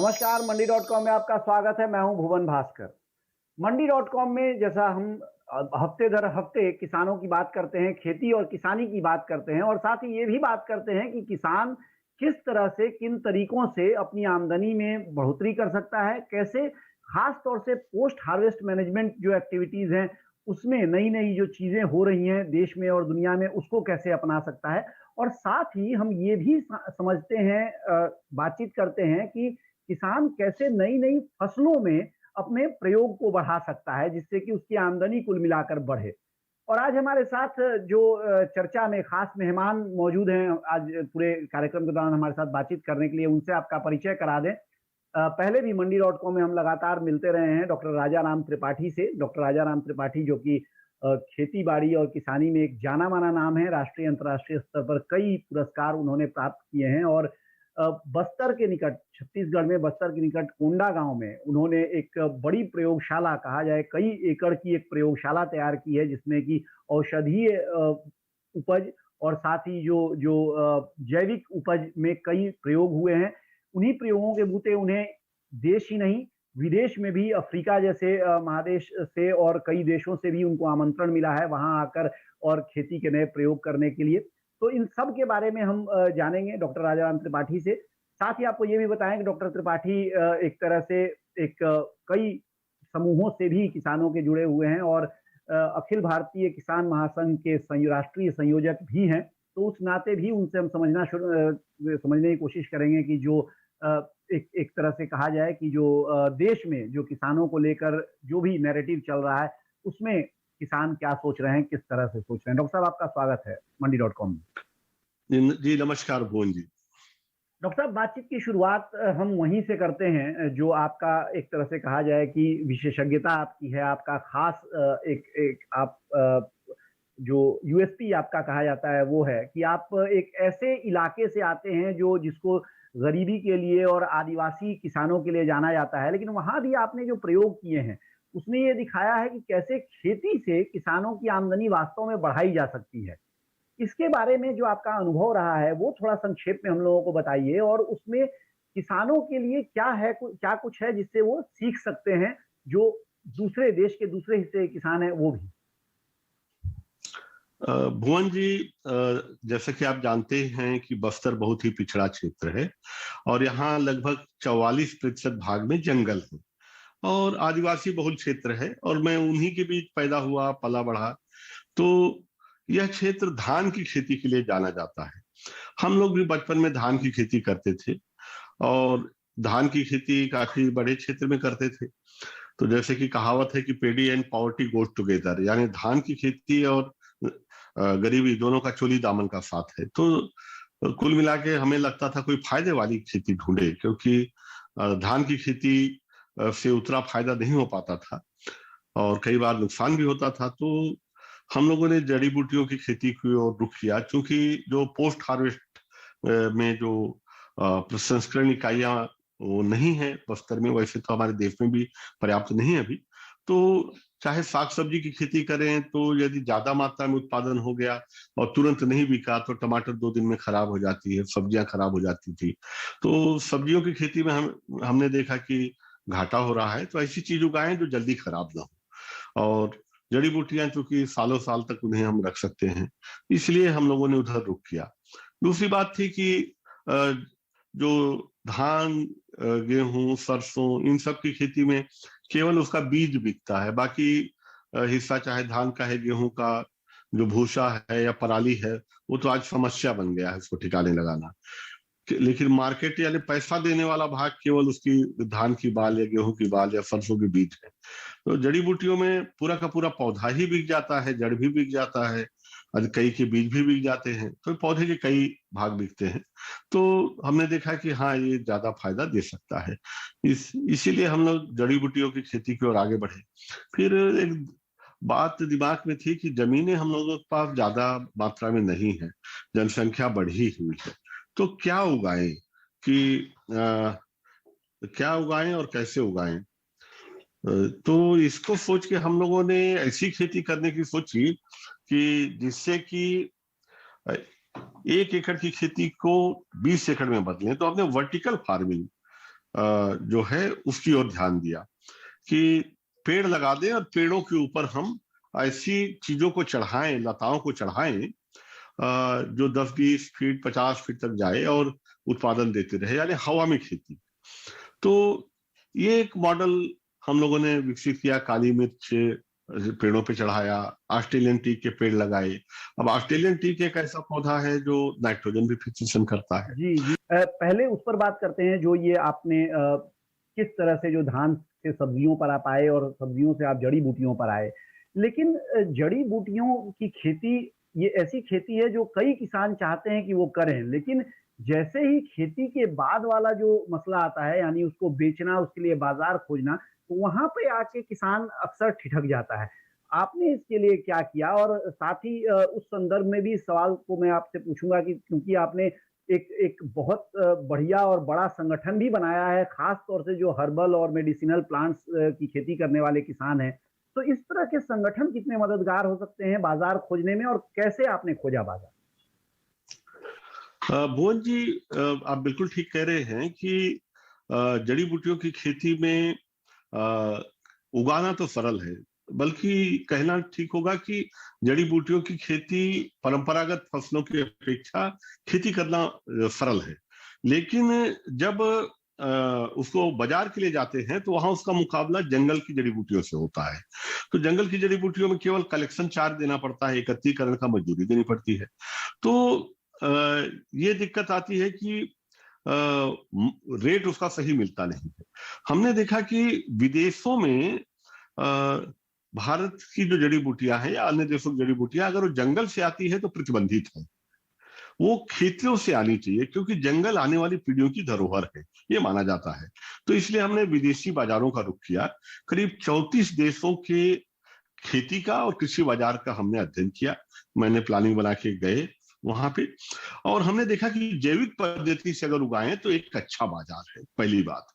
नमस्कार, मंडी dot com में आपका स्वागत है। मैं हूं भुवन भास्कर। मंडी डॉट कॉम में जैसा हम हफ्ते दर हफ्ते किसानों की बात करते हैं, खेती और किसानी की बात करते हैं और साथ ही ये भी बात करते हैं कि किसान किस तरह से, किन तरीकों से अपनी आमदनी में बढ़ोतरी कर सकता है, कैसे खास तौर से पोस्ट हार्वेस्ट मैनेजमेंट जो एक्टिविटीज हैं, उसमें नई-नई जो चीजें हो रही हैं देश में और दुनिया में, उसको कैसे अपना सकता है। और साथ ही हम ये भी समझते हैं, बातचीत करते हैं कि किसान कैसे नई-नई फसलों में अपने प्रयोग को बढ़ा सकता है, जिससे कि उसकी आमदनी कुल मिलाकर बढ़े। और आज हमारे साथ जो चर्चा में खास मेहमान मौजूद हैं, आज पूरे कार्यक्रम के दौरान हमारे साथ बातचीत करने के लिए, उनसे आपका परिचय करा दें। पहले भी मंडी डॉट कॉम में हम लगातार मिलते रहे हैं डॉक्टर राजा राम त्रिपाठी से। डॉक्टर राजा राम त्रिपाठी जो कि खेती बाड़ी और किसानी में एक जाना माना नाम है, राष्ट्रीय अंतर्राष्ट्रीय स्तर पर कई पुरस्कार उन्होंने प्राप्त किए हैं। और बस्तर के निकट, छत्तीसगढ़ में बस्तर के निकट कोंडा गांव में उन्होंने एक बड़ी प्रयोगशाला, कहा जाए कई एकड़ की एक प्रयोगशाला तैयार की है, जिसमें कि औषधीय उपज और साथ ही जो जो जैविक उपज में कई प्रयोग हुए हैं। उन्हीं प्रयोगों के बूते उन्हें देश ही नहीं, विदेश में भी, अफ्रीका जैसे महादेश से और कई देशों से भी उनको आमंत्रण मिला है वहां आकर और खेती के नए प्रयोग करने के लिए। तो इन सब के बारे में हम जानेंगे डॉक्टर राजाराम त्रिपाठी से। साथ ही आपको ये भी बताएं कि डॉक्टर त्रिपाठी एक तरह से एक कई समूहों से भी किसानों के जुड़े हुए हैं और अखिल भारतीय किसान महासंघ के राष्ट्रीय संयोजक भी हैं। तो उस नाते भी उनसे हम समझने की कोशिश करेंगे कि जो एक एक तरह से कहा जाए कि जो देश में जो किसानों को लेकर जो भी नैरेटिव चल रहा है, उसमें किसान क्या सोच रहे हैं, किस तरह से सोच रहे हैं। डॉक्टर साहब, आपका स्वागत है मंडी डॉट कॉम में। जी नमस्कार भुवन जी। डॉक्टर साहब, बातचीत की शुरुआत हम वहीं से करते हैं जो आपका एक तरह से कहा जाए कि विशेषज्ञता आपकी है, आपका खास एक एक आप जो यूएसपी आपका कहा जाता है वो है कि आप एक ऐसे इलाके से आते हैं जो जिसको गरीबी के लिए और आदिवासी किसानों के लिए जाना जाता है, लेकिन वहां भी आपने जो प्रयोग किए हैं उसने ये दिखाया है कि कैसे खेती से किसानों की आमदनी वास्तव में बढ़ाई जा सकती है। इसके बारे में जो आपका अनुभव रहा है वो थोड़ा संक्षेप में हम लोगों को बताइए, और उसमें किसानों के लिए क्या है, क्या कुछ है जिससे वो सीख सकते हैं, जो दूसरे देश के दूसरे हिस्से के किसान हैं वो भी। भुवन जी, जैसा कि आप जानते हैं कि बस्तर बहुत ही पिछड़ा क्षेत्र है और यहाँ लगभग 44% भाग में जंगल है और आदिवासी बहुल क्षेत्र है और मैं उन्हीं के बीच पैदा हुआ, पला बढ़ा। तो यह क्षेत्र धान की खेती के लिए जाना जाता है। हम लोग भी बचपन में धान की खेती करते थे और धान की खेती काफी बड़े क्षेत्र में करते थे। तो जैसे कि कहावत है कि पेडी एंड पॉवर्टी गोज टुगेदर, यानी धान की खेती और गरीबी दोनों का चोली दामन का साथ है। तो कुल मिला के हमें लगता था कोई फायदे वाली खेती ढूंढे, क्योंकि धान की खेती से उतना फायदा नहीं हो पाता था और कई बार नुकसान भी होता था। तो हम लोगों ने जड़ी बूटियों की खेती की ओर रुख किया, क्योंकि जो पोस्ट हार्वेस्ट में जो प्रसंस्करण इकाइयां वो नहीं है बस्तर में, वैसे तो हमारे देश में भी पर्याप्त नहीं है अभी। तो चाहे साग सब्जी की खेती करें तो यदि ज्यादा मात्रा में उत्पादन हो गया और तुरंत नहीं बिका तो टमाटर 2 दिन में खराब हो जाती है, सब्जियां खराब हो जाती थी। तो सब्जियों की खेती में हमने देखा कि घाटा हो रहा है, तो ऐसी चीज उगाएं जो जल्दी खराब ना हो। और जड़ी बूटियां चूंकि सालों साल तक उन्हें हम रख सकते हैं, इसलिए हम लोगों ने उधर रुख किया। दूसरी बात थी कि जो धान, गेहूं, सरसों, इन सब की खेती में केवल उसका बीज बिकता है, बाकी हिस्सा चाहे धान का है, गेहूं का जो भूसा है या पराली है, वो तो आज समस्या बन गया है उसको ठिकाने लगाना। लेकिन मार्केट यानी पैसा देने वाला भाग केवल उसकी धान की बाल या गेहूं की बाल या सरसों के बीज है। तो जड़ी बूटियों में पूरा का पूरा पौधा ही बिक जाता है, जड़ भी बिक जाता है और कई के बीज भी बिक जाते हैं, तो पौधे के कई भाग बिकते हैं। तो हमने देखा कि हाँ, ये ज्यादा फायदा दे सकता है, इसीलिए हम लोग जड़ी बूटियों की खेती की ओर आगे बढ़े। फिर एक बात दिमाग में थी कि जमीनें हम लोगों के पास ज्यादा मात्रा में नहीं है, जनसंख्या बढ़ी हुई है, तो क्या उगाएं क्या उगाएं और कैसे उगाएं। तो इसको सोच के हम लोगों ने ऐसी खेती करने की सोची कि जिससे कि 1 एकड़ की खेती को 20 एकड़ में बदलें। तो हमने वर्टिकल फार्मिंग जो है उसकी ओर ध्यान दिया कि पेड़ लगा दें और पेड़ों के ऊपर हम ऐसी चीजों को चढ़ाएं, लताओं को चढ़ाएं जो 10-20 फीट 50 फीट तक जाए और उत्पादन देते रहे, यानी हवा में खेती। तो ये एक मॉडल हम लोगों ने विकसित किया। काली मिर्च पेड़ों पे चढ़ाया, ऑस्ट्रेलियन टीक के पेड़ लगाए। अब ऑस्ट्रेलियन टीक एक ऐसा पौधा है जो नाइट्रोजन भी फिक्सेशन करता है। जी जी, पहले उस पर बात करते हैं जो ये आपने किस तरह से जो धान से सब्जियों पर आप आए और सब्जियों से आप जड़ी बूटियों पर आए। लेकिन जड़ी बूटियों की खेती ये ऐसी खेती है जो कई किसान चाहते हैं कि वो करें, लेकिन जैसे ही खेती के बाद वाला जो मसला आता है, यानी उसको बेचना, उसके लिए बाजार खोजना, तो वहां पे आके किसान अक्सर ठिठक जाता है। आपने इसके लिए क्या किया? और साथ ही उस संदर्भ में भी इस सवाल को मैं आपसे पूछूंगा कि क्योंकि आपने एक एक बहुत बढ़िया और बड़ा संगठन भी बनाया है, खास तौर से जो हर्बल और मेडिसिनल प्लांट्स की खेती करने वाले किसान हैं। तो इस तरह के संगठन कितने मददगार हो सकते हैं बाजार खोजने में, और कैसे आपने खोजा बाजार? भुवन जी, आप बिल्कुल ठीक कह रहे हैं कि जड़ी बूटियों की खेती में उगाना तो सरल है, बल्कि कहना ठीक होगा कि जड़ी बूटियों की खेती परंपरागत फसलों की अपेक्षा खेती करना सरल है। लेकिन जब उसको बाजार के लिए जाते हैं तो वहां उसका मुकाबला जंगल की जड़ी बूटियों से होता है। तो जंगल की जड़ी बूटियों में केवल कलेक्शन चार्ज देना पड़ता है, एकत्रीकरण का मजदूरी देनी पड़ती है। तो ये दिक्कत आती है कि रेट उसका सही मिलता नहीं है। हमने देखा कि विदेशों में भारत की जो जड़ी बूटियां हैं या अन्य देशों की जड़ी बूटियां अगर वो जंगल से आती है तो प्रतिबंधित है, वो खेतों से आनी चाहिए, क्योंकि जंगल आने वाली पीढ़ियों की धरोहर है, ये माना जाता है। तो इसलिए हमने विदेशी बाजारों का रुख किया। करीब 34 देशों के खेती का और कृषि बाजार का हमने अध्ययन किया। मैंने प्लानिंग बना के गए वहां पे, और हमने देखा कि जैविक पद्धति से अगर उगाएं तो एक अच्छा बाजार है, पहली बात।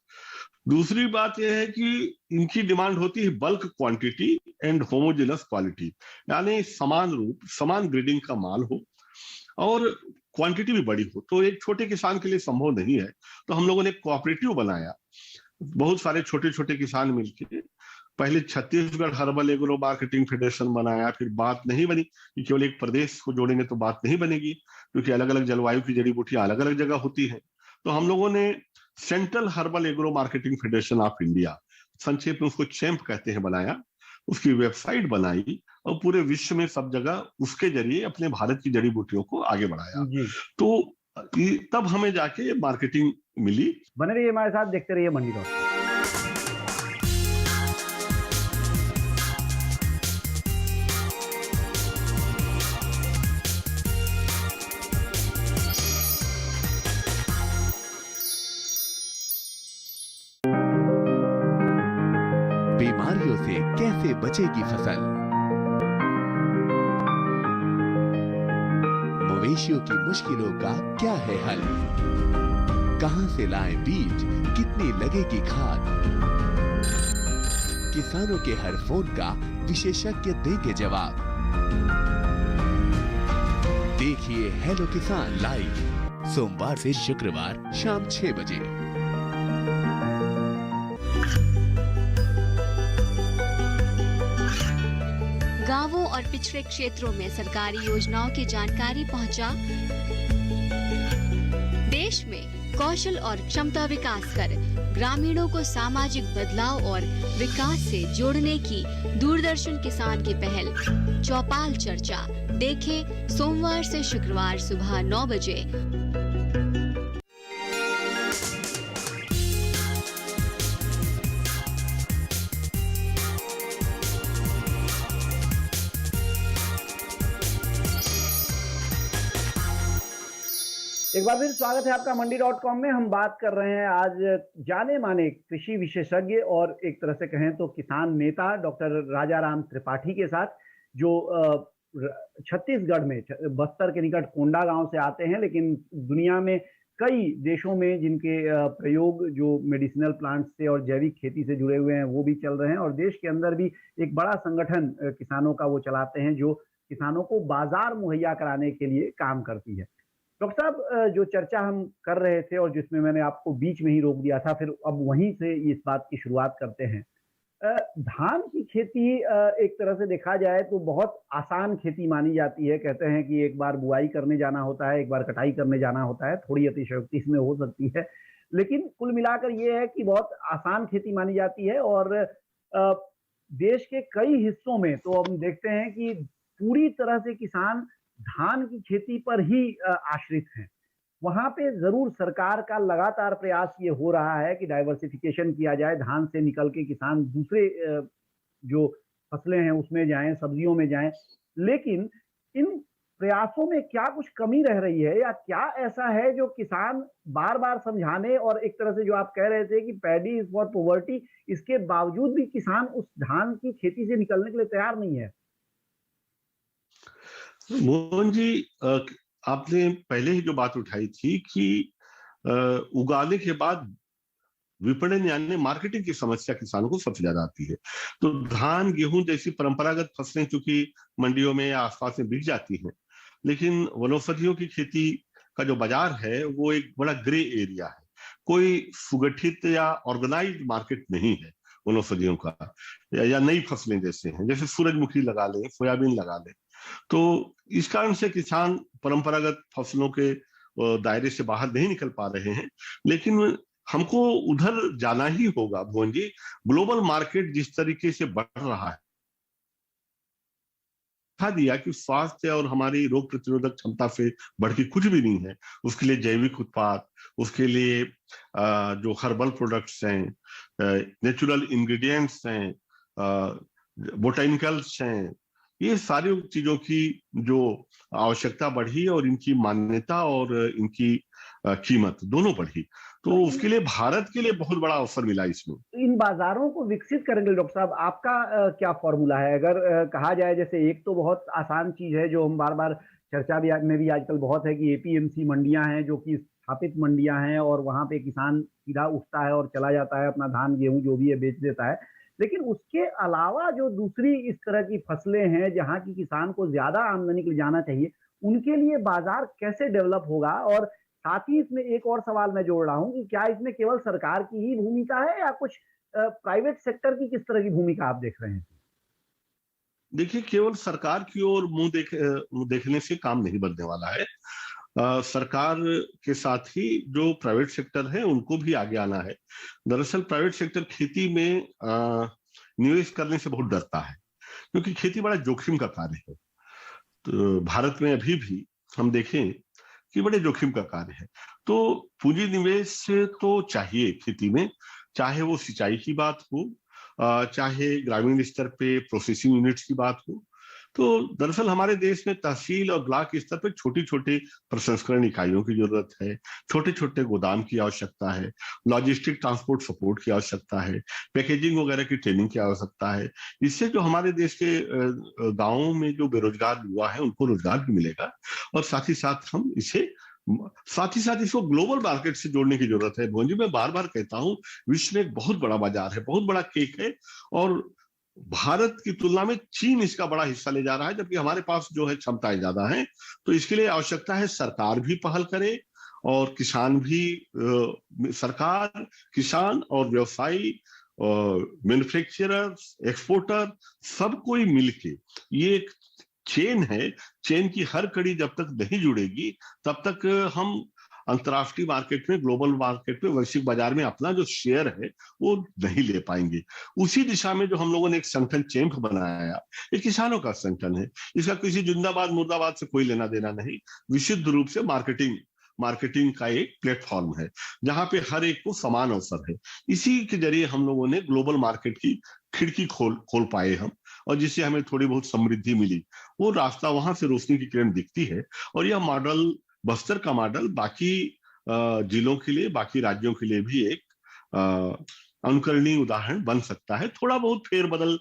दूसरी बात यह है कि इनकी डिमांड होती है bulk quantity and homogeneous quality, यानी समान रूप, समान ग्रेडिंग का माल हो और क्वांटिटी भी बड़ी हो। तो एक छोटे किसान के लिए संभव नहीं है। तो हम लोगों ने कोऑपरेटिव बनाया, बहुत सारे छोटे छोटे किसान मिलकर। पहले Chhattisgarh herbal agro marketing federation बनाया, फिर बात नहीं बनी कि केवल एक प्रदेश को जोड़ेंगे तो बात नहीं बनेगी, क्योंकि अलग अलग जलवायु की जड़ी बूटियां अलग अलग जगह होती है। तो हम लोगों ने central herbal agro marketing federation of India, संक्षेप में उसको चैंप कहते हैं, बनाया। उसकी वेबसाइट बनाई और पूरे विश्व में सब जगह उसके जरिए अपने भारत की जड़ी बूटियों को आगे बढ़ाया। तो तब हमें जाके मार्केटिंग मिली। बने रहिए हमारे साथ, देखते रहिए मंडी डॉट। बीमारियों से कैसे बचेगी फसल, मवेशियों की मुश्किलों का क्या है हल, कहां से लाएं बीज, कितनी लगेगी खाद, किसानों के हर फोन का विशेषज्ञ देंगे जवाब। देखिए हेलो किसान लाइव सोमवार से शुक्रवार शाम 6 बजे। गांवों और पिछड़े क्षेत्रों में सरकारी योजनाओं की जानकारी पहुंचा। देश में कौशल और क्षमता विकास कर ग्रामीणों को सामाजिक बदलाव और विकास से जोड़ने की दूरदर्शन किसान की पहल चौपाल चर्चा देखें सोमवार से शुक्रवार सुबह 9 बजे। एक बार फिर स्वागत है आपका मंडी.com में। हम बात कर रहे हैं आज जाने माने कृषि विशेषज्ञ और एक तरह से कहें तो किसान नेता डॉक्टर राजाराम त्रिपाठी के साथ, जो छत्तीसगढ़ में बस्तर के निकट कोंडा गांव से आते हैं, लेकिन दुनिया में कई देशों में जिनके प्रयोग जो मेडिसिनल प्लांट्स से और जैविक खेती से जुड़े हुए हैं वो भी चल रहे हैं, और देश के अंदर भी एक बड़ा संगठन किसानों का वो चलाते हैं जो किसानों को बाजार मुहैया कराने के लिए काम करती है। डॉक्टर साहब, जो चर्चा हम कर रहे थे और जिसमें मैंने आपको बीच में ही रोक दिया था, फिर अब वहीं से इस बात की शुरुआत करते हैं। धान की खेती एक तरह से देखा जाए तो बहुत आसान खेती मानी जाती है। कहते हैं कि एक बार बुआई करने जाना होता है, एक बार कटाई करने जाना होता है। थोड़ी अतिशयोक्ति इसमें हो सकती है, लेकिन कुल मिलाकर ये है कि बहुत आसान खेती मानी जाती है। और देश के कई हिस्सों में तो हम देखते हैं कि पूरी तरह से किसान धान की खेती पर ही आश्रित हैं। वहाँ पे ज़रूर सरकार का लगातार प्रयास ये हो रहा है कि डाइवर्सिफ़िकेशन किया जाए, धान से निकल के किसान दूसरे जो फसलें हैं उसमें जाएँ, सब्जियों में जाएँ। लेकिन इन प्रयासों में क्या कुछ कमी रह रही है, या क्या ऐसा है जो किसान बार-बार समझाने और एक तरह से जो आप कह रहे थे कि पैडी इज़ फॉर पॉवर्टी, इसके बावजूद भी किसान उस धान की खेती से निकलने के लिए तैयार नहीं है? मोहन जी, आपने पहले ही जो बात उठाई थी कि उगाने के बाद विपणन यानी मार्केटिंग की समस्या किसानों को सबसे ज्यादा आती है। तो धान गेहूं जैसी परंपरागत फसलें चूंकि मंडियों में या आसपास में बिक जाती हैं, लेकिन वनौषधियों की खेती का जो बाजार है वो एक बड़ा ग्रे एरिया है। कोई सुगठित या ऑर्गेनाइज्ड मार्केट नहीं है वनौषधियों का, या नई फसलें जैसे हैं, जैसे सूरजमुखी लगा लें, सोयाबीन लगा लें। तो इस कारण से किसान परंपरागत फसलों के दायरे से बाहर नहीं निकल पा रहे हैं। लेकिन हमको उधर जाना ही होगा भुवन जी। ग्लोबल मार्केट जिस तरीके से बढ़ रहा है, दिखा दिया कि स्वास्थ्य और हमारी रोग प्रतिरोधक क्षमता से बढ़ के कुछ भी नहीं है। उसके लिए जैविक उत्पाद, उसके लिए जो हर्बल प्रोडक्ट्स हैं, नेचुरल इंग्रेडिएंट्स हैं, बोटेनिकल्स हैं, ये सारी चीजों की जो आवश्यकता बढ़ी और इनकी मान्यता और इनकी कीमत दोनों बढ़ी, तो उसके लिए भारत के लिए बहुत बड़ा अवसर मिला इसमें। इन बाजारों को विकसित करेंगे डॉक्टर साहब, आपका क्या फॉर्मूला है? अगर कहा जाए, जैसे एक तो बहुत आसान चीज है जो हम बार बार चर्चा में भी आजकल बहुत है कि एपीएमसी मंडियां हैं, जो कि स्थापित मंडियां हैं, और वहां पे किसान सीधा उठता है और चला जाता है, अपना धान गेहूं जो भी है बेच देता है। लेकिन उसके अलावा जो दूसरी इस तरह की फसलें हैं जहां की किसान को ज्यादा आमदनी के लिए जाना चाहिए, उनके लिए बाजार कैसे डेवलप होगा? और साथ ही इसमें एक और सवाल मैं जोड़ रहा हूं कि क्या इसमें केवल सरकार की ही भूमिका है, या कुछ प्राइवेट सेक्टर की किस तरह की भूमिका आप देख रहे हैं? देखिए, केवल सरकार की ओर मुंह देखने से काम नहीं बनने वाला है। सरकार के साथ ही जो प्राइवेट सेक्टर है उनको भी आगे आना है। दरअसल प्राइवेट सेक्टर खेती में निवेश करने से बहुत डरता है, क्योंकि खेती बड़ा जोखिम का कार्य है। तो भारत में अभी भी हम देखें कि बड़े जोखिम का कार्य है। तो पूंजी निवेश तो चाहिए खेती में, चाहे वो सिंचाई की बात हो, चाहे ग्रामीण स्तर पे प्रोसेसिंग यूनिट्स की बात हो। तो दरअसल हमारे देश में तहसील और ब्लॉक स्तर पर छोटी छोटी प्रसंस्करण इकाइयों की जरूरत है, छोटे छोटे गोदाम की आवश्यकता है, लॉजिस्टिक ट्रांसपोर्ट सपोर्ट की आवश्यकता है, पैकेजिंग वगैरह की ट्रेनिंग की आवश्यकता है। इससे जो हमारे देश के गांवों में जो बेरोजगार युवा है उनको रोजगार भी मिलेगा, और साथ ही साथ इसको ग्लोबल मार्केट से जोड़ने की जरूरत है। भुवन जी, मैं बार बार कहता हूं, विश्व में एक बहुत बड़ा बाजार है, बहुत बड़ा केक है, और भारत की तुलना में चीन इसका बड़ा हिस्सा ले जा रहा है, जबकि हमारे पास जो है क्षमताएं ज्यादा हैं। तो इसके लिए आवश्यकता है सरकार भी पहल करे, और किसान भी, सरकार, किसान और व्यवसायी और मैन्युफैक्चरर्स, एक्सपोर्टर, सब कोई मिलके, ये एक चेन है। चेन की हर कड़ी जब तक नहीं जुड़ेगी तब तक हम अंतर्राष्ट्रीय मार्केट में, ग्लोबल मार्केट में, वैश्विक बाजार में अपना जो शेयर है वो नहीं ले पाएंगे। उसी दिशा में जो हम लोगों ने एक संगठन चैंप बनाया, ये किसानों का संगठन है। इसका किसी जिंदाबाद मुर्दाबाद से कोई लेना देना नहीं, विशुद्ध रूप से मार्केटिंग का एक प्लेटफॉर्म है जहां पे हर एक को समान अवसर है। इसी के जरिए हम लोगों ने ग्लोबल मार्केट की खिड़की खोल पाए हम, और जिससे हमें थोड़ी बहुत समृद्धि मिली। वो रास्ता, वहां से रोशनी की किरण दिखती है, और यह मॉडल, बस्तर का मॉडल, बाकी जिलों के लिए, बाकी राज्यों के लिए भी एक अनुकरणीय उदाहरण बन सकता है। थोड़ा बहुत फेरबदल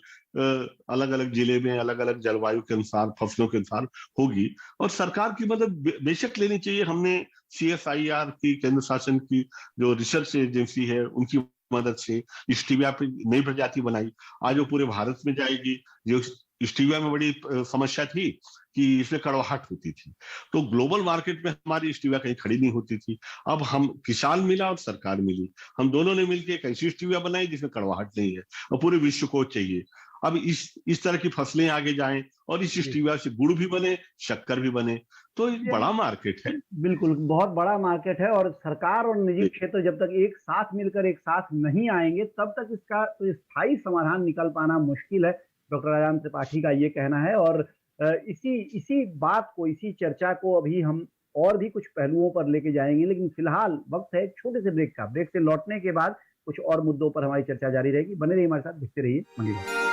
अलग अलग जिले में, अलग अलग जलवायु के अनुसार, फसलों के अनुसार होगी, और सरकार की मदद बेशक लेनी चाहिए। हमने CSIR की, केंद्र शासन की जो रिसर्च एजेंसी है, उनकी मदद से स्टीविया पे नई प्रजाति बनाई, आज वो पूरे भारत में जाएगी। जो स्टीविया में बड़ी समस्या थी कि इसमें कड़वाहट होती थी। तो ग्लोबल मार्केट में हमारी स्टीविया कहीं खड़ी नहीं होती थी। अब हम किसान मिला और सरकार मिली, हम दोनों ने मिलकर एक ऐसी स्टीविया बनाई जिसमें कड़वाहट नहीं है और पूरे विश्व को चाहिए। अब इस तरह की फसलें आगे जाएं और इस स्टीविया से गुड़ भी बने, शक्कर भी बने, तो एक बड़ा मार्केट है। बिल्कुल, बहुत बड़ा मार्केट है और सरकार और निजी क्षेत्र जब तक एक साथ मिलकर एक साथ नहीं आएंगे तब तक इसका तो स्थायी समाधान निकल पाना मुश्किल है। डॉक्टर राजाराम त्रिपाठी का ये कहना है और इसी बात को, इसी चर्चा को अभी हम और भी कुछ पहलुओं पर लेके जाएंगे, लेकिन फिलहाल वक्त है एक छोटे से ब्रेक का। ब्रेक से लौटने के बाद कुछ और मुद्दों पर हमारी चर्चा जारी रहेगी। बने रहिए हमारे साथ, देखते रहिए मंडी बात।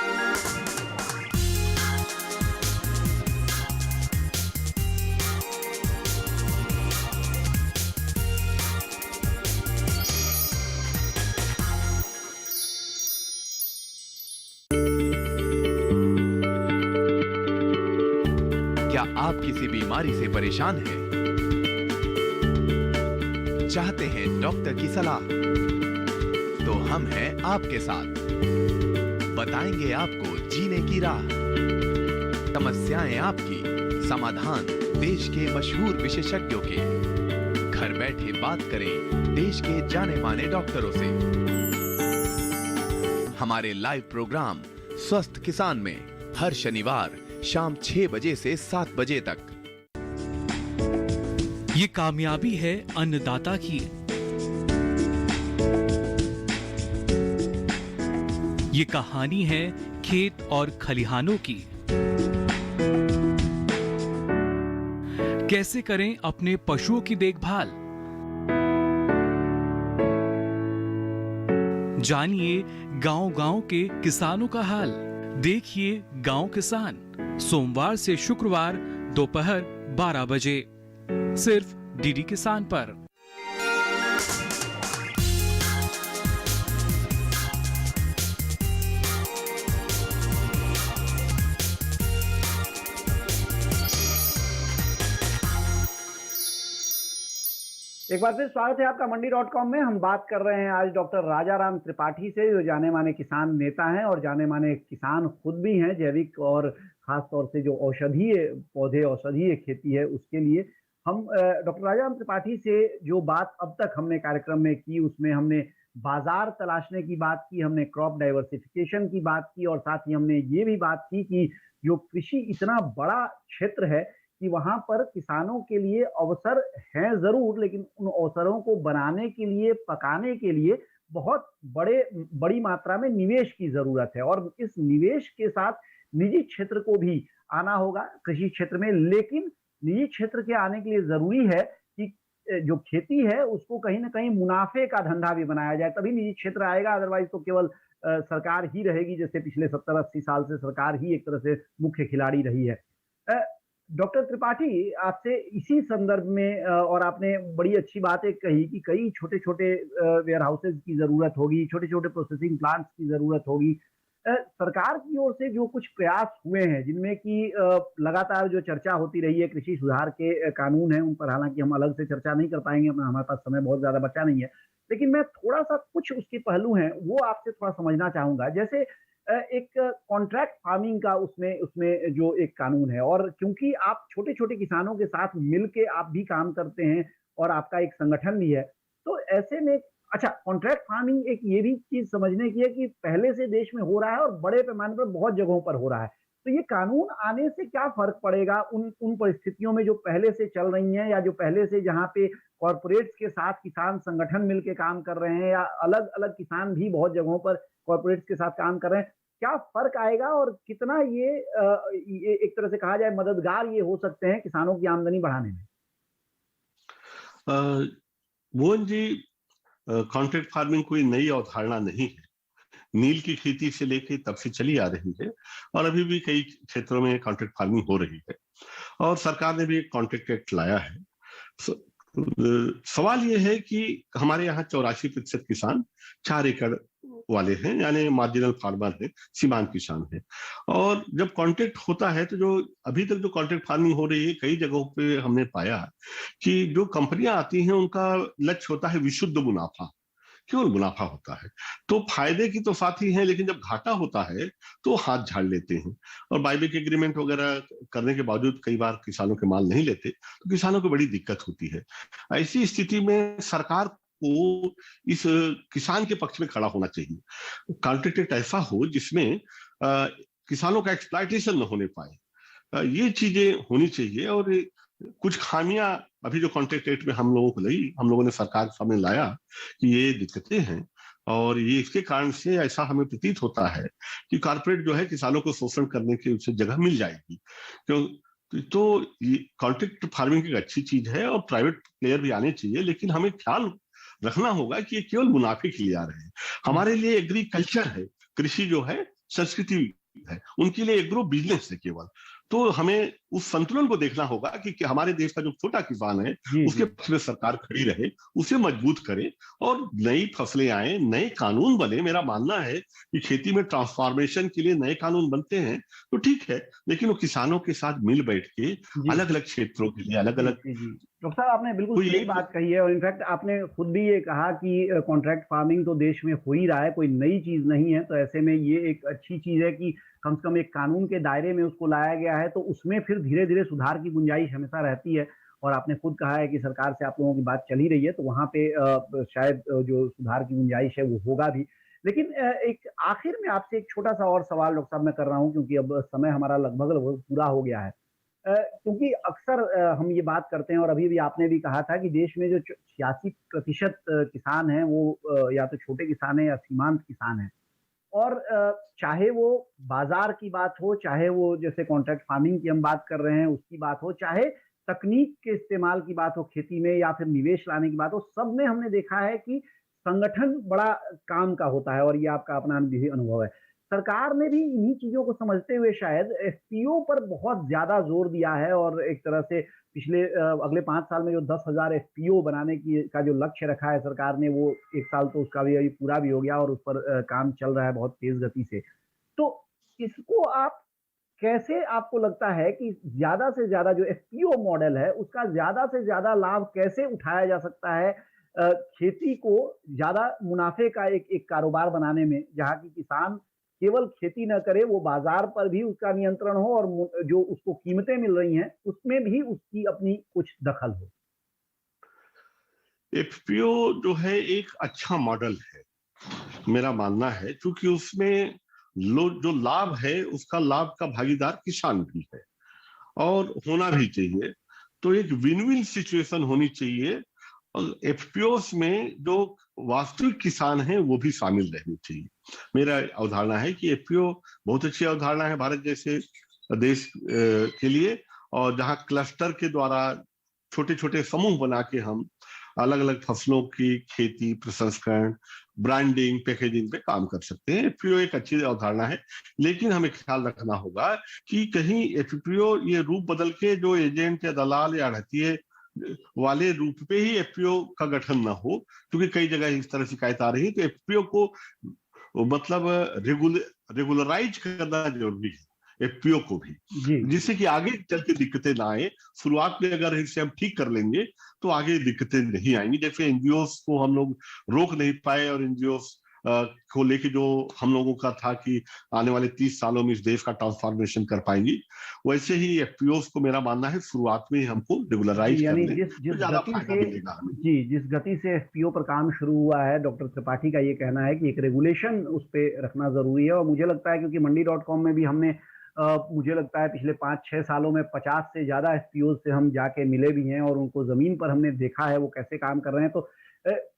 क्या आप किसी बीमारी से परेशान हैं? चाहते हैं डॉक्टर की सलाह? तो हम हैं आपके साथ, बताएंगे आपको जीने की राह। समस्याएं आपकी, समाधान देश के मशहूर विशेषज्ञों के। घर बैठे बात करें देश के जाने माने डॉक्टरों से। हमारे लाइव प्रोग्राम स्वस्थ किसान में हर शनिवार शाम 6 बजे से 7 बजे तक। ये कामयाबी है अन्नदाता की, ये कहानी है खेत और खलिहानों की। कैसे करें अपने पशुओं की देखभाल, जानिए गांव-गांव के किसानों का हाल। देखिए गांव किसान, सोमवार से शुक्रवार दोपहर 12 बजे सिर्फ डीडी किसान पर। एक बार फिर स्वागत है आपका मंडी.com में। हम बात कर रहे हैं आज डॉक्टर राजाराम त्रिपाठी से, जो जाने माने किसान नेता हैं और जाने माने किसान खुद भी हैं, जैविक और खास तौर से जो औषधीय पौधे, औषधीय खेती है उसके लिए। हम डॉक्टर राजाराम त्रिपाठी से जो बात अब तक हमने कार्यक्रम में की, उसमें हमने बाजार तलाशने की बात की, हमने क्रॉप डाइवर्सिफिकेशन की बात की और साथ ही हमने ये भी बात की कि जो कृषि इतना बड़ा क्षेत्र है कि वहां पर किसानों के लिए अवसर हैं जरूर, लेकिन उन अवसरों को बनाने के लिए, पकाने के लिए बहुत बड़ी मात्रा में निवेश की जरूरत है और इस निवेश के साथ निजी क्षेत्र को भी आना होगा कृषि क्षेत्र में। लेकिन निजी क्षेत्र के आने के लिए जरूरी है कि जो खेती है उसको कहीं ना कहीं मुनाफे का धंधा भी बनाया जाए, तभी निजी क्षेत्र आएगा। अदरवाइज तो केवल सरकार ही रहेगी, जैसे पिछले 70-80 साल से सरकार ही एक तरह से मुख्य खिलाड़ी रही है। डॉक्टर त्रिपाठी, आपसे इसी संदर्भ में और आपने बड़ी अच्छी बातें कही कि कई छोटे छोटे वेयर हाउसेज की जरूरत होगी, छोटे छोटे प्रोसेसिंग प्लांट्स की जरूरत होगी। सरकार की ओर से जो कुछ प्रयास हुए हैं, जिनमें कि लगातार जो चर्चा होती रही है, कृषि सुधार के कानून हैं, उन पर हालांकि हम अलग से चर्चा नहीं कर पाएंगे, हमारे पास समय बहुत ज्यादा बचा नहीं है, लेकिन मैं थोड़ा सा कुछ उसके पहलू हैं वो आपसे थोड़ा समझना चाहूंगा। जैसे एक कॉन्ट्रैक्ट फार्मिंग का उसमें जो एक कानून है, और क्योंकि आप छोटे छोटे किसानों के साथ मिलके आप भी काम करते हैं और आपका एक संगठन भी है, तो ऐसे में अच्छा, कॉन्ट्रैक्ट फार्मिंग एक ये भी चीज समझने की है कि पहले से देश में हो रहा है और बड़े पैमाने पर बहुत जगहों पर हो रहा है, तो ये कानून आने से क्या फर्क पड़ेगा उन परिस्थितियों में जो पहले से चल रही हैं, या जो पहले से जहाँ पे कॉर्पोरेट्स के साथ किसान संगठन मिलके काम कर रहे हैं, या अलग अलग किसान भी बहुत जगहों पर कॉर्पोरेट्स के साथ काम कर रहे हैं, क्या फर्क आएगा और कितना ये एक तरह से कहा जाए मददगार ये हो सकते हैं किसानों की आमदनी बढ़ाने में? मोहन जी, कॉन्ट्रैक्ट फार्मिंग कोई नई अवधारणा नहीं है। नील की खेती से लेके तब से चली आ रही है और अभी भी कई क्षेत्रों में कॉन्ट्रैक्ट फार्मिंग हो रही है और सरकार ने भी एक कॉन्ट्रैक्ट एक्ट लाया है। सवाल ये है कि हमारे यहाँ 84% किसान 4 एकड़ वाले हैं, यानी मार्जिनल फार्मर है, सीमांत किसान है। और जब कॉन्ट्रैक्ट होता है तो जो अभी तक जो कॉन्ट्रैक्ट फार्मिंग हो रही है, कई जगहों पे हमने पाया कि जो कंपनियां आती हैं उनका लक्ष्य होता है विशुद्ध मुनाफा, केवल मुनाफा होता है। तो फायदे की तो साथी हैं, लेकिन जब घाटा होता है तो हाथ झाड़ लेते हैं, और बायबैक एग्रीमेंट वगैरह करने के बावजूद कई बार किसानों के माल नहीं लेते, तो किसानों को बड़ी दिक्कत होती है। ऐसी स्थिति में सरकार को इस किसान के पक्ष में खड़ा होना चाहिए। कॉन्ट्रैक्ट एक्ट ऐसा हो जिसमें किसानों का एक्सप्लॉयटेशन न होने पाए, ये चीजें होनी चाहिए। और कुछ खामियां अभी जो कॉन्ट्रैक्ट एक्ट में हम लोगों को लगी, हम लोगों ने सरकार के सामने लाया कि ये दिक्कतें हैं, और ये इसके कारण से ऐसा हमें प्रतीत होता है कि कॉर्पोरेट जो है किसानों को शोषण करने की उसे जगह मिल जाएगी। क्यों तो ये कॉन्ट्रैक्ट फार्मिंग एक अच्छी चीज है और प्राइवेट प्लेयर भी आने चाहिए, लेकिन हमें ख्याल रखना होगा कि ये केवल मुनाफे के लिए आ रहे हैं। हमारे लिए एग्रीकल्चर है, कृषि जो है संस्कृति है, उनके लिए एग्रो बिजनेस है केवल। तो हमें उस संतुलन को देखना होगा कि हमारे देश का जो छोटा किसान है उसके पक्ष में सरकार खड़ी रहे, उसे मजबूत करे और नई फसलें आए, नए कानून बने। मेरा मानना है कि खेती में ट्रांसफॉर्मेशन के लिए नए कानून बनते हैं तो ठीक है, लेकिन वो किसानों के साथ मिल बैठ के अलग अलग क्षेत्रों के लिए अलग अलग। डॉक्टर साहब, आपने बिल्कुल सही बात कही है, और इनफैक्ट आपने खुद भी ये कहा कि कॉन्ट्रैक्ट फार्मिंग तो देश में हो ही रहा है, कोई नई चीज नहीं है। तो ऐसे में ये एक अच्छी चीज है कि कम से कम एक कानून के दायरे में उसको लाया गया है, तो उसमें फिर धीरे धीरे सुधार की गुंजाइश हमेशा रहती है। और आपने खुद कहा है कि सरकार से आप लोगों की बात चल ही रही है, तो वहां पे शायद जो सुधार की गुंजाइश है वो होगा भी। लेकिन एक आखिर में आपसे एक छोटा सा और सवाल डॉक्टर साहब मैं कर रहा हूँ, क्योंकि अब समय हमारा लगभग पूरा हो गया है। क्योंकि अक्सर हम ये बात करते हैं, और अभी भी आपने भी कहा था कि देश में जो 86% किसान हैं वो या तो छोटे किसान हैं या सीमांत किसान हैं। और चाहे वो बाजार की बात हो, चाहे वो जैसे कॉन्ट्रैक्ट फार्मिंग की हम बात कर रहे हैं उसकी बात हो, चाहे तकनीक के इस्तेमाल की बात हो खेती में, या फिर निवेश लाने की बात हो, सब में हमने देखा है कि संगठन बड़ा काम का होता है, और ये आपका अपना भी अनुभव है। सरकार ने भी इन्हीं चीजों को समझते हुए शायद एफपीओ पर बहुत ज्यादा जोर दिया है, और एक तरह से पिछले अगले 5 साल में जो 10,000 एफपीओ बनाने का जो लक्ष्य रखा है सरकार ने, वो 1 साल तो उसका भी अभी पूरा भी हो गया, और उस पर काम चल रहा है बहुत तेज गति से। तो इसको आप कैसे, आपको लगता है कि ज्यादा से ज्यादा जो एफपीओ मॉडल है उसका ज्यादा से ज्यादा लाभ कैसे उठाया जा सकता है खेती को ज्यादा मुनाफे का एक कारोबार बनाने में, जहां की किसान केवल खेती न करे, वो बाजार पर भी उसका नियंत्रण हो, और जो उसको कीमतें मिल रही हैं उसमें भी उसकी अपनी कुछ दखल हो। एफपीओ जो है एक अच्छा मॉडल है, मेरा मानना है, क्योंकि उसमें जो लाभ है उसका लाभ का भागीदार किसान भी है, और होना भी चाहिए। तो एक विन विन सिचुएशन होनी चाहिए, और एफपीओस में जो वास्तविक किसान हैं वो भी शामिल रहने चाहिए। मेरा अवधारणा है कि एफपीओ बहुत अच्छी अवधारणा है भारत जैसे देश के लिए, और जहां क्लस्टर के द्वारा छोटे छोटे समूह बना के हम अलग अलग फसलों की खेती, प्रसंस्करण, ब्रांडिंग, पैकेजिंग पे काम कर सकते हैं। एफपीओ एक अच्छी अवधारणा है, लेकिन हमें ख्याल रखना होगा कि कहीं एफपीओ ये रूप बदल के जो एजेंट या दलाल या आढ़तिये वाले रूप पे ही एफपीओ का गठन ना हो, क्योंकि कई जगह इस तरह शिकायत आ रही है। तो एफपीओ को मतलब रेगुलराइज करना जरूरी है, एफपीओ को भी, जिससे कि आगे चल के दिक्कतें ना आए। शुरुआत में अगर इसे हम ठीक कर लेंगे तो आगे दिक्कतें नहीं आएंगी। जैसे एनजीओस को हम लोग रोक नहीं पाए, और एनजीओस को लेके जो हम लोगों का था कि आने वाले 30 सालों में इस देश का ट्रांसफॉर्मेशन कर पाएंगी, वैसे ही एफपीओस को मेरा मानना है शुरुआत में ही हमको रेगुलराइज करने तो ज्यादा फायदा मिलेगा हमें। जी, जिस गति से एफपीओ पर काम शुरू हुआ है, डॉक्टर त्रिपाठी का ये कहना है कि एक रेगुलेशन उस पर रखना जरूरी है। और मुझे लगता है क्योंकि मंडी.com में भी हमने मुझे लगता है पिछले 5-6 सालों में 50 से ज्यादा एफपीओ से हम जाके मिले भी हैं, और उनको जमीन पर हमने देखा है वो कैसे काम कर रहे हैं। तो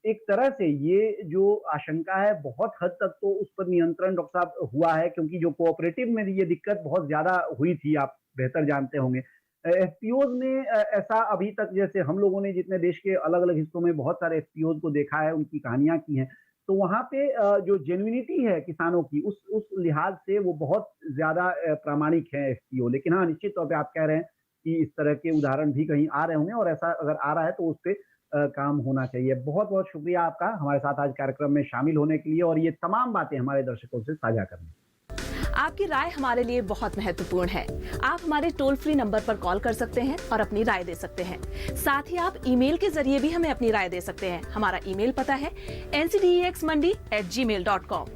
एक तरह से ये जो आशंका है बहुत हद तक तो उस पर नियंत्रण डॉक्टर साहब हुआ है, क्योंकि जो कोऑपरेटिव में ये दिक्कत बहुत ज्यादा हुई थी, आप बेहतर जानते होंगे। एफपीओज में ऐसा अभी तक, जैसे हम लोगों ने जितने देश के अलग अलग हिस्सों में बहुत सारे एफपीओज को देखा है, उनकी कहानियां की हैं, तो वहां पे जो जेन्युइनिटी है किसानों की, उस लिहाज से वो बहुत ज्यादा प्रामाणिक है एफपीओ। लेकिन हाँ, निश्चित तौर पे आप कह रहे हैं कि इस तरह के उदाहरण भी कहीं आ रहे होंगे, और ऐसा अगर आ रहा है तो उस पर काम होना चाहिए। बहुत बहुत शुक्रिया आपका हमारे साथ आज कार्यक्रम में शामिल होने के लिए, और ये तमाम बातें हमारे दर्शकों से साझा करने। आपकी राय हमारे लिए बहुत महत्वपूर्ण है। आप हमारे टोल फ्री नंबर पर कॉल कर सकते हैं और अपनी राय दे सकते हैं। साथ ही आप ईमेल के जरिए भी हमें अपनी राय दे सकते हैं। हमारा ईमेल पता है ncdexmandi@gmail.com।